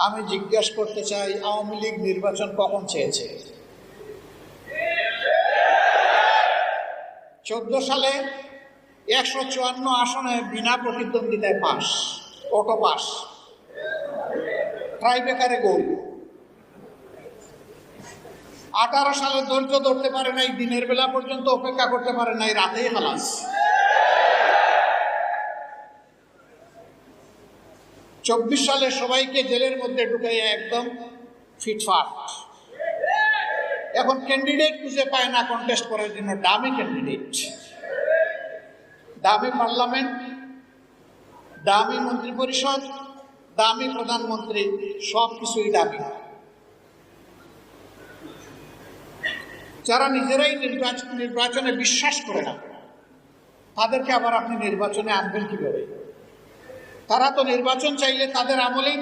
আমি জিজ্ঞাসা করতে চাই, আওয়ামী লীগ নির্বাচন কখন চেয়েছে? 14 সালে 154 আসনে বিনা প্রতিদ্বন্দ্বিতায় পাস, অটো পাস, ট্রাইবেকারে গোল। 18 সালে ধৈর্য ধরতে পারে নাই, দিনের বেলা পর্যন্ত অপেক্ষা করতে পারে নাই, রাতেই খালাস। 24 সালে সবাইকে জেলের মধ্যে ঢুকাইয়া একদম ফিটফাট। এখন ক্যান্ডিডেট খুঁজে পায় না কন্টেস্ট করার জন্য, দামি ক্যান্ডিডেট, দামি পার্লামেন্ট, দামি মন্ত্রী পরিষদ, দামি প্রধানমন্ত্রী, সব কিছুই দামি। যারা নিজেরাই নির্বাচনে বিশ্বাস করে না, তাদেরকে আবার আপনি নির্বাচনে আনবেন কিভাবে? তারা তো নির্বাচন চাইলে তাদের আমলেই